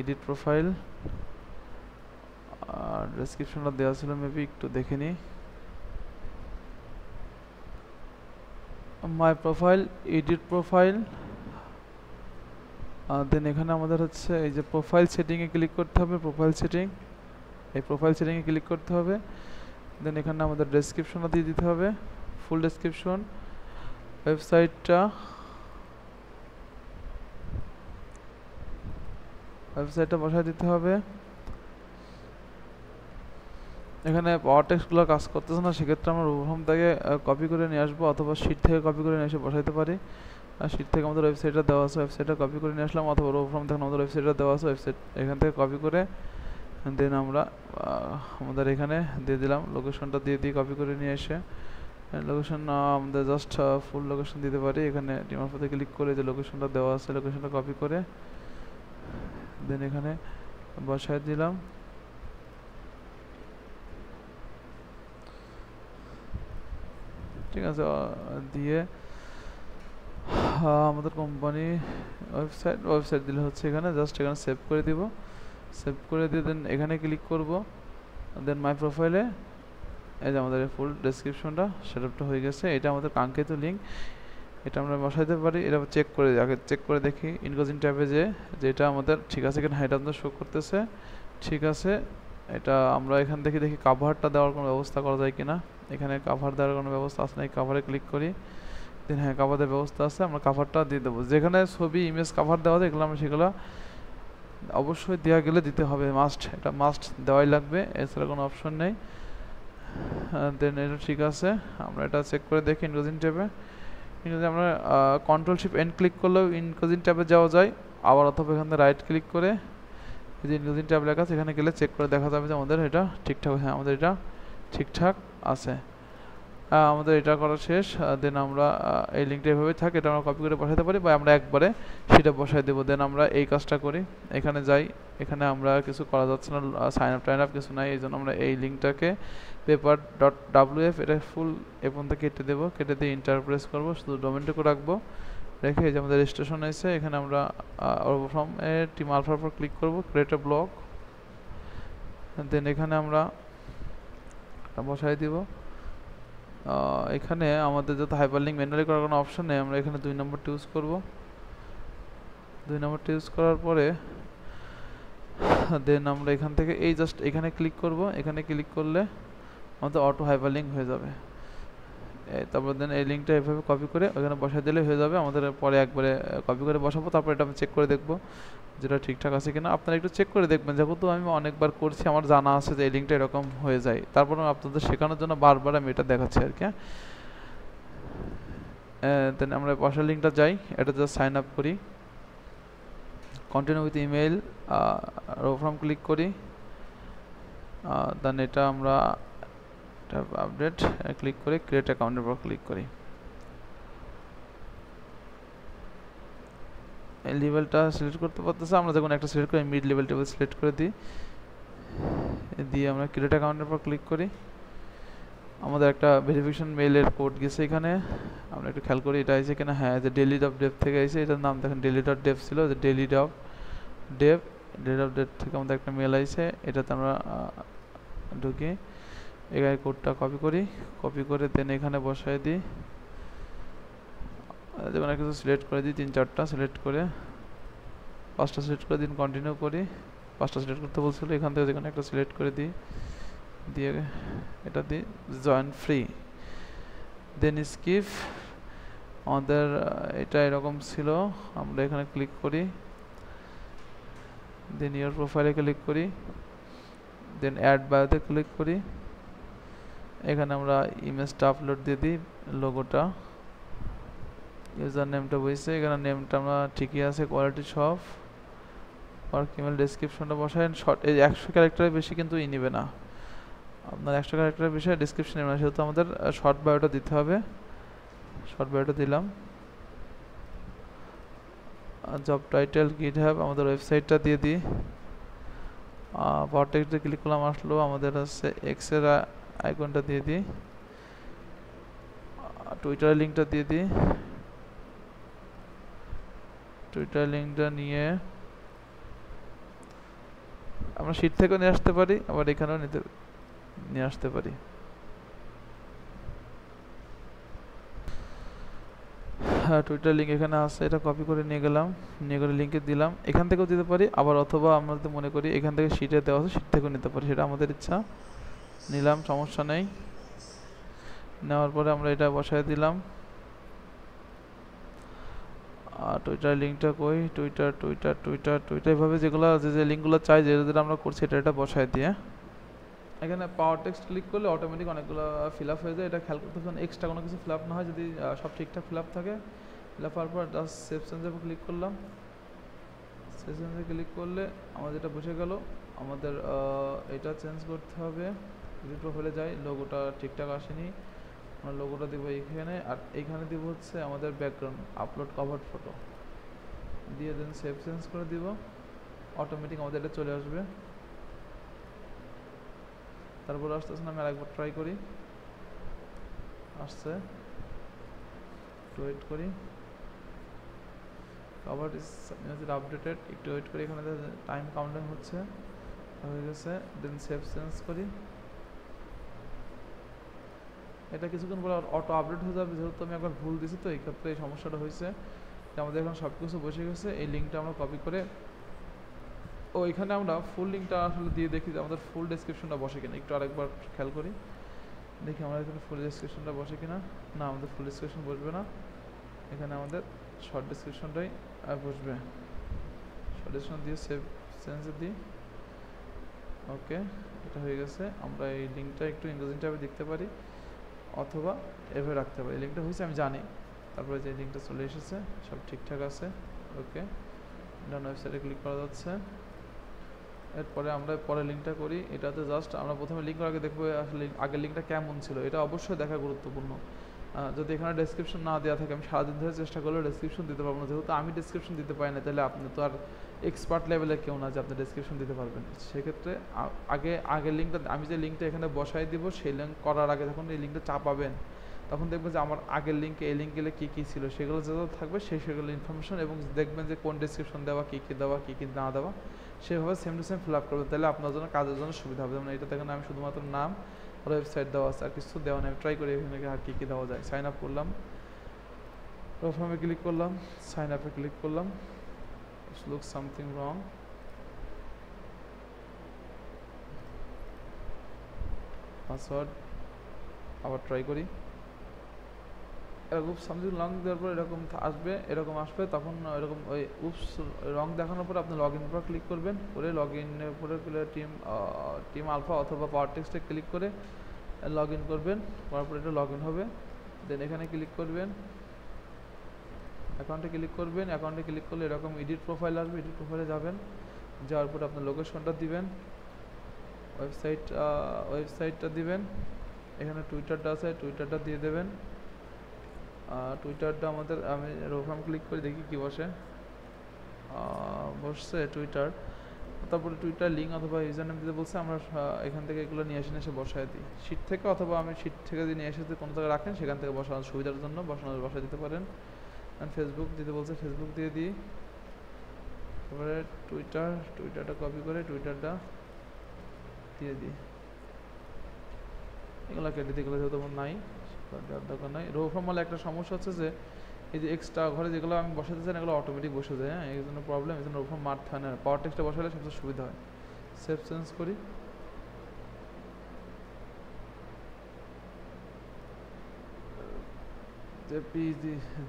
এডিট প্রোফাইল, আর ডেসক্রিপশনটা দেওয়া ছিল মেবি একটু দেখে নিই। My profile, edit profile. Then এখানে আমাদের হচ্ছে এই যে প্রোফাইল সেটিংয়ে ক্লিক করতে হবে, প্রোফাইল সেটিং, এই প্রোফাইল সেটিংয়ে ক্লিক করতে হবে। দেন এখানে আমাদের ডেসক্রিপশনটা দিয়ে দিতে হবে, ফুল ডেসক্রিপশন, ওয়েবসাইটটা বসায় দিতে হবে। এখানে পাওয়ার টেক্সটগুলো কাজ করতেছে না, সেক্ষেত্রে আমরা রুম থেকে কপি করে নিয়ে আসবো, অথবা শিট থেকে কপি করে নিয়ে এসে বসাইতে পারি। আর শিট থেকে আমাদের ওয়েবসাইটটা দেওয়া আছে, ওয়েবসাইটটা কপি করে নিয়ে আসলাম, অথবা রো ফর্ম থেকে আমাদের ওয়েবসাইটটা দেওয়া আছে, ওয়েবসাইট এখান থেকে কপি করে দেন আমরা আমাদের এখানে দিয়ে দিলাম, লোকেশনটা দিয়ে দিই কপি করে নিয়ে এসে। লোকেশন আমাদের জাস্ট ফুল লোকেশন দিতে পারি, এখানে টিমারফতে ক্লিক করে যে লোকেশনটা দেওয়া আছে, লোকেশনটা কপি করে দেন এখানে বসায় দিলাম। ঠিক আছে, দিয়ে আমাদের কোম্পানি ওয়েবসাইট দিলে হচ্ছে, এখানে জাস্ট এখানে সেভ করে দিব, সেভ করে দিয়ে দেন এখানে ক্লিক করব। দেন মাই প্রোফাইলে এই যে আমাদের ফুল ডেসক্রিপশনটা সেটআপটা হয়ে গেছে, এটা আমাদের কাঙ্ক্ষিত লিঙ্ক। এটা আমরা বসাইতে পারি। এটা চেক করে আগে চেক করে দেখি ইনকোজিং ট্যাবে যে যেটা আমাদের ঠিক আছে কিনা, এটা আমাদের শো করতেছে ঠিক আছে। এটা আমরা এখান থেকে দেখি কাভারটা দেওয়ার কোনো ব্যবস্থা করা যায় কিনা। এখানে কাভার দেওয়ার কোনো ব্যবস্থা আছে না, এই কাভারে ক্লিক করি। দেন হ্যাঁ কাভার দেওয়ার ব্যবস্থা আছে, আমরা কাভারটা দিয়ে দেবো। যেখানে ছবি ইমেজ কাভার দেওয়া যায় এগুলো আমরা সেগুলো অবশ্যই দেওয়া গেলে দিতে হবে, মাস্ট, এটা মাস্ট দেওয়াই লাগবে, এছাড়া কোনো অপশন নেই। দেন এটা ঠিক আছে, আমরা এটা চেক করে দেখি ইনকোজিং ট্যাবে। ইনকোজিং আমরা কন্ট্রোল শিফট এন ক্লিক করলেও ইনকোজিং ট্যাবে যাওয়া যায়, আবার অথবা এখান থেকে রাইট ক্লিক করে এই যে ইনকোজিং ট্যাব লেখা আছে এখানে গেলে চেক করে দেখা যাবে যে আমাদের এটা ঠিকঠাক, হ্যাঁ আমাদের এটা ঠিকঠাক আছে। আমাদের এটা করা শেষ। দেন আমরা এই লিঙ্কটা এভাবে থাকে, এটা আমরা কপি করে বসাতে পারি বা আমরা একবারে সেটা বসাই দেবো। দেন আমরা এই কাজটা করি, এখানে যাই, এখানে আমরা কিছু করা যাচ্ছে না, সাইন আপ টাইন আপ কিছু নাই, এই জন্য আমরা এই লিঙ্কটাকে paper.wf এটা ফুল এ পর্যন্ত কেটে দেবো, কেটে দিয়ে ইন্টারপ্রেস করবো, শুধু ডোমেনটুকু রাখবো, রেখে এই যে আমাদের রেজিস্ট্রেশন এসে এখানে আমরা ফ্রম টিম আলফার উপর ক্লিক করবো, ক্রিয়েট এ ব্লক। দেন এখানে আমরা বসাই দিব। এখানে আমাদের যত হাইপারলিঙ্ক ম্যানুয়ালি করার কোনো অপশন নেই, আমরা এখানে 2 নম্বরটা ইউজ করব। 2 নম্বরটা ইউজ করার পরে দেন আমরা এখান থেকে এই জাস্ট এখানে ক্লিক করব, এখানে ক্লিক করলে আমাদের অটো হাইপারলিঙ্ক হয়ে যাবে। তারপর দেন এই লিঙ্কটা এভাবে কপি করে ওখানে বসাই দিলে হয়ে যাবে। আমাদের পরে একবারে কপি করে বসাবো, তারপর এটা আমি চেক করে দেখব যেটা ঠিকঠাক আছে কিনা। আপনারা একটু চেক করে দেখবেন, যেহেতু আমি অনেকবার করছি আমার জানা আছে যে এই লিঙ্কটা এরকম হয়ে যায়, তারপর আপনাদের শেখানোর জন্য বারবার আমি এটা দেখাচ্ছি আর কি। দেন আমরা বসার লিঙ্কটা যাই, এটা জাস্ট সাইন আপ করি, continue with email form click করি। দেন এটা আমরা আপডেট ক্লিক করে ক্রিয়েট অ্যাকাউন্টের উপর ক্লিক করি। এই লেভেলটা সিলেক্ট করতে পারতেছে, আমরা যখন একটা সিলেক্ট করি মিড লেভেল টেবিল সিলেক্ট করে দিই, দিয়ে আমরা ক্রিয়েট অ্যাকাউন্টের উপর ক্লিক করি। আমাদের একটা ভেরিফিকেশন মেইলের কোড গেছে এখানে, আমরা একটু খেয়াল করি এটা আছে কিনা। হ্যাঁ, যে ডেলি ডট ডেভ থেকে এসে, এটার নাম দেখেন ডেলি ডট ডেভ ছিল, যে ডেলি ডট ডেভ থেকে আমাদের একটা মেল আইছে, এটাতে আমরা ঢুকি, এখানে কোডটা কপি করি, কপি করে দেন এখানে বসাই দিই, যেমন কিছু সিলেক্ট করে দিই, 3-4টা সিলেক্ট করে 5টা সিলেক্ট করে দিন, কন্টিনিউ করি। 5টা সিলেক্ট করতে বলছিল, এখান থেকে যেখানে একটা সিলেক্ট করে দিই, দিয়ে এটা দিই জয়েন ফ্রি। দেন স্কিপ, আমাদের এটা এরকম ছিল, আমরা এখানে ক্লিক করি, দেন ইওর প্রোফাইলে ক্লিক করি, দেন অ্যাড বায়োতে ক্লিক করি, এখানে আমরা ইমেজটা আপলোড দিয়ে দিই, লোগোটা, ইউজার নেমটা বসে, এখানে নেমটা আমরা ঠিকই আছে, কোয়ালিটি সব, ওয়ার্ক ইমেল, ডেসক্রিপশনটা বসায়। শর্ট এই 100 ক্যারেক্টারের বেশি কিন্তু নেবে না, আপনার 100 ক্যারেক্টারের বেশি ডেসক্রিপশন নেবে না, সেহেতু আমাদের শর্ট বায়োটা দিতে হবে। শর্ট বায়োটা দিলাম, জব টাইটেল গিটহাব, আমাদের ওয়েবসাইটটা দিয়ে দিই, পাওয়ার টেক্সটে ক্লিক করলাম, আসলো আমাদের হচ্ছে এক্সের আইকনটা দিয়ে দিই, টুইটার লিঙ্কটা দিয়ে দিই, টুইটার লিঙ্কটা নিয়ে আমরা শীট থেকেও নিয়ে আসতে পারি, আবার এখানেও নিয়ে আসতে পারি। টুইটার লিঙ্ক এখানে আছে, এটা কপি করে নিয়ে গেলাম, নিয়ে করে লিঙ্কে দিলাম, এখান থেকেও দিতে পারি, আবার অথবা আমরা যদি মনে করি এখান থেকে শীটে দেওয়া আছে শীট থেকেও নিতে পারি, সেটা আমাদের ইচ্ছা। নিলাম, সমস্যা নেই। নেওয়ার পরে আমরা এটা বসায় দিলাম। টুইটার লিঙ্কটা কই, টুইটার এভাবে যেগুলো যে লিঙ্কগুলো চাই, যেটা আমরা করছি এটা বসায় দিয়ে এখানে পাওয়ার টেক্সট ক্লিক করলে অটোমেটিক অনেকগুলো ফিল আপ হয়ে যায়। এটা খেয়াল করতে হবে এক্সট্রা কোনো কিছু ফিল আপ না হয়, যদি সব ঠিকঠাক ফিল আপ থাকে। ফিল আপ হওয়ার পর জাস্ট সেভ চেঞ্জের উপর ক্লিক করলাম, সেভ চেঞ্জে ক্লিক করলে আমাদের এটা বসে গেল। আমাদের এটা চেঞ্জ করতে হবে, যদি প্রোফাইলে যাই, লোগোটা ঠিকঠাক আসেনি, আমরা লোগোটা দেবো এইখানে, আর এইখানে দিব হচ্ছে আমাদের ব্যাকগ্রাউন্ড, আপলোড কভার ফটো দিয়ে দেন সেভ চেঞ্জ করে দিব, অটোমেটিক আমাদের এটা চলে আসবে। তারপর আসতেছে না, আমি আরেকবার ট্রাই করি, আসছে, ওয়েট করি, কভার ইজ আপডেটেড, একটু ওয়েট করি, এখানে টাইম কাউন্টিং হচ্ছে, হয়ে গেছে। দেন সেভ চেঞ্জ করি, এটা কিছুক্ষণ পরে অটো আপডেট হয়ে যাবে, যেহেতু আমি একবার ভুল দিছি, তো এই ক্ষেত্রে এই সমস্যাটা হয়েছে। আমাদের এখন সব কিছু বসে গেছে। এই লিঙ্কটা আমরা কপি করে এখানে আমরা ফুল লিঙ্কটা আসলে দিয়ে দেখি যে আমাদের ফুল ডেসক্রিপশনটা বসে কিনা। একটু আরেকবার খেয়াল করি, দেখি আমাদের এখানে ফুল ডেসক্রিপশনটা বসে কিনা। না, আমাদের ফুল ডেসক্রিপশন বসবে না, এখানে আমাদের শর্ট ডেসক্রিপশনটাই বসবে। শর্ট ডেসক্রিপশন দিয়ে সেভ সেন্সে দিই। ওকে, এটা হয়ে গেছে। আমরা এই লিঙ্কটা একটু ইংরেজি ট্যাবে দেখতে পারি অথবা এভাবে রাখতে পারি। লিঙ্কটা হয়েছে আমি জানি। তারপরে যে লিঙ্কটা চলে এসেছে, সব ঠিকঠাক আছে। ওকে, ডান ওয়েবসাইটে ক্লিক করা যাচ্ছে। এরপরে আমরা পরে লিঙ্কটা করি। এটাতে জাস্ট আমরা প্রথমে লিঙ্ক আগে দেখবো আসলে আগের লিঙ্কটা কেমন ছিল, এটা অবশ্যই দেখা গুরুত্বপূর্ণ। যদি এখানে ডেসক্রিপশন না দেওয়া থাকে, আমি সারাদিন ধরে চেষ্টা করলেও ডেসক্রিপশন দিতে পারবো না। যেহেতু আমি ডেসক্রিপশন দিতে পারি না, তাহলে আপনি তো আর এক্সপার্ট লেভেলের কেউ না যে আপনি ডেসক্রিপশন দিতে পারবেন। সেক্ষেত্রে আগের লিঙ্কটা, আমি যে লিঙ্কটা এখানে বসাই দিব, সেই লিঙ্ক করার আগে যখন এই লিঙ্কটা চাপাবেন, তখন দেখবেন যে আমার আগের লিঙ্কে এই লিঙ্ক গেলে কী কী ছিল সেগুলো যেগুলো থাকবে সেগুলো ইনফরমেশন, এবং দেখবেন যে কোন ডেসক্রিপশন দেওয়া, কী কী দেওয়া, কী কী না দেওয়া, সেভাবে same to same fill up করবেন। তাহলে আপনার জন্য কাজের জন্য সুবিধা হবে। যেমন এটা দেখেন আমি শুধুমাত্র নাম আর ওয়েবসাইট দেওয়া আছে, আর কিছু দেওয়া নেই। আমি ট্রাই করি এখানে আর কী কী দেওয়া যায়। সাইন আপ করলাম, প্রথমে ক্লিক করলাম, সাইন আপে ক্লিক করলাম। Look something wrong. পাসওয়ার্ড আবার ট্রাই করি। এরকম সামথিং রং দেওয়ার পর এরকম আসবে। তখন এরকম ওই রং দেখানোর পর আপনি লগ ইন পর ক্লিক করবেন। করে লগ ইনের পরে টিম আলফা অথবা পাওয়ার টেক্সটে ক্লিক করে লগ ইন করবেন। করার পর এটা লগ ইন হবে। দেন এখানে ক্লিক করবেন, অ্যাকাউন্টে ক্লিক করবেন। অ্যাকাউন্টে ক্লিক করলে এরকম এডিট প্রোফাইল আসবে। এডিট প্রোফাইলে যাবেন, যাওয়ার পর আপনার লোকেশনটা দিবেন, ওয়েবসাইটটা দিবেন। এখানে টুইটারটা আছে, টুইটারটা দিয়ে দেবেন। টুইটারটা আমাদের, আমি রোফাম ক্লিক করে দেখি কি বসে। বসছে টুইটার। তারপরে টুইটার লিঙ্ক অথবা ইউজার নেম দিতে বলছে। আমরা এখান থেকে এগুলো নিয়ে এসে বসায় দিই শিট থেকে, অথবা আমি শিট থেকে যদি নিয়ে এসে কোনো জায়গায় রাখেন সেখান থেকে বসানোর সুবিধার জন্য বসায় দিতে পারেন। ফেসবুক দিতে বলছে, ফেসবুক দিয়ে দিই। তারপরে টুইটারটা কপি করে টুইটারটা দিয়ে দিই। এগুলো কেটে দিই, এগুলো যেহেতু আমার নাই, দরকার নাই। রো ফর্মালে একটা সমস্যা হচ্ছে যে এই যে এক্সট্রা ঘরে যেগুলো আমি বসাতে চাই এগুলো অটোমেটিক বসে যায়। হ্যাঁ, এই জন্য প্রবলেম। এই জন্য রো ফর্ম মারতে হয় না, পাওয়ার টেক্সটটা বসালে সবচেয়ে সুবিধা হয়। সেভ চেঞ্জ করি।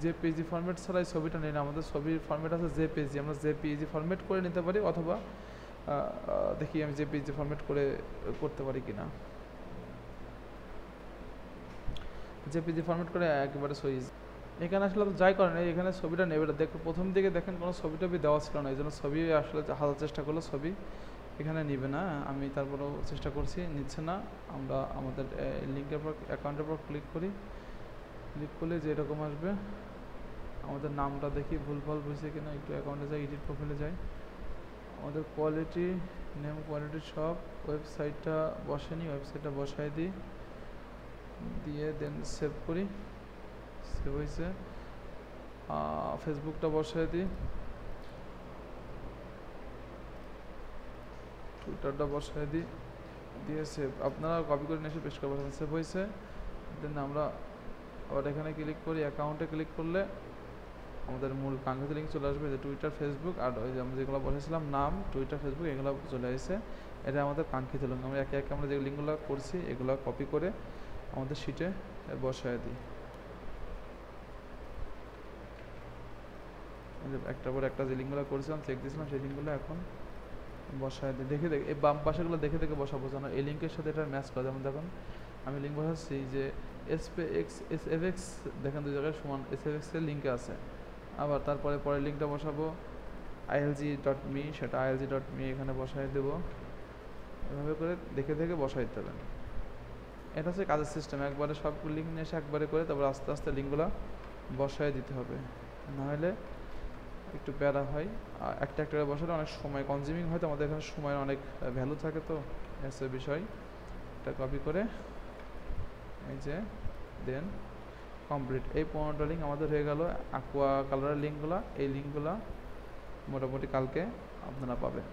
জেপিজি ফরম্যাট ছাড়া এই ছবিটা নেই না, আমাদের ছবির ফরম্যাট আছে জেপিজি। আমরা জেপিজি ফরম্যাট করে নিতে পারি, অথবা দেখি আমি জেপিজি ফরম্যাট করতে পারি কিনা। জেপিজি ফরম্যাট করে একেবারে সই। এখানে আসলে যাই করেন, এখানে ছবিটা নেবে। দেখো প্রথম দিকে দেখেন কোনো ছবি টবি দেওয়া ছিল না, এই জন্য ছবি আসলে হাজার চেষ্টা করলো ছবি এখানে নিবে না। আমি তারপরেও চেষ্টা করছি, নিচ্ছে না। আমরা আমাদের লিঙ্কের পর অ্যাকাউন্টের পর ক্লিক করি। ক্লিক করলে যে এরকম আসবে, আমাদের নামটা দেখি ভুলভাল বুঝছে কিনা। একটু অ্যাকাউন্টে যাই, এডিট প্রোফাইলে যাই। আমাদের কোয়ালিটি নেম, কোয়ালিটি সব। ওয়েবসাইটটা বসেনি, ওয়েবসাইটটা বসাই দিই, দিয়ে দেন সেভ করি। সেভ হয়েছে। ফেসবুকটা বসাই দিই, টুইটারটা বসাই দিই, দিয়ে সেভ। আপনারা কপি করে নিয়ে এসে পেস্ট করে বসান। সেভ হয়েছে। দেন আমরা আবার এখানে ক্লিক করি, অ্যাকাউন্টে ক্লিক করলে আমাদের মূল কাঙ্ক্ষিত লিঙ্ক চলে আসবে, যে টুইটার, ফেসবুক, আর ওই যে আমরা যেগুলো বসেছিলাম নাম, টুইটার, ফেসবুক, এগুলো চলে আসছে। এটা আমাদের কাঙ্ক্ষিত লিঙ্ক। আমরা একে একে আমরা যে লিঙ্কগুলো করছি এগুলো কপি করে আমাদের শিটে বসায় দিই। একটা পর একটা যে লিঙ্কগুলো করেছিলাম, চেক দিয়েছিলাম, সেই লিঙ্কগুলো এখন বসায় দিই। দেখে এই বাম পাশেগুলো দেখে বসাবো যেন এই লিঙ্কের সাথে এটা ম্যাচ করে। যেমন দেখুন আমি লিঙ্ক বসাচ্ছি যে এসএফএক্স, দেখেন দুই জায়গায় সমান এসএফএক্স এর লিঙ্কে আছে। আবার তারপরে পরের লিঙ্কটা বসাবো ilg.me, সেটা ilg.me এখানে বসাই দেবো। এভাবে করে দেখে বসাই দিতে হবে। এটা হচ্ছে কাজের সিস্টেম। একবারে সব লিঙ্ক নিয়ে এসে একবারে করে তারপর আস্তে আস্তে লিঙ্কগুলো বসায় দিতে হবে, নাহলে একটু প্যারা হয়। আর একটা করে বসালে অনেক সময় কনজিউমিং হয়, তো আমাদের এখানে সময়ের অনেক ভ্যালু থাকে, তো এসে বিষয়। এটা কপি করে এই যে দেন কমপ্লিট। এই 15টা লিঙ্ক আমাদের হয়ে গেল অ্যাকোয়া কালারের লিঙ্কগুলো। এই লিঙ্কগুলো মোটামুটি কালকে আপনারা পাবেন।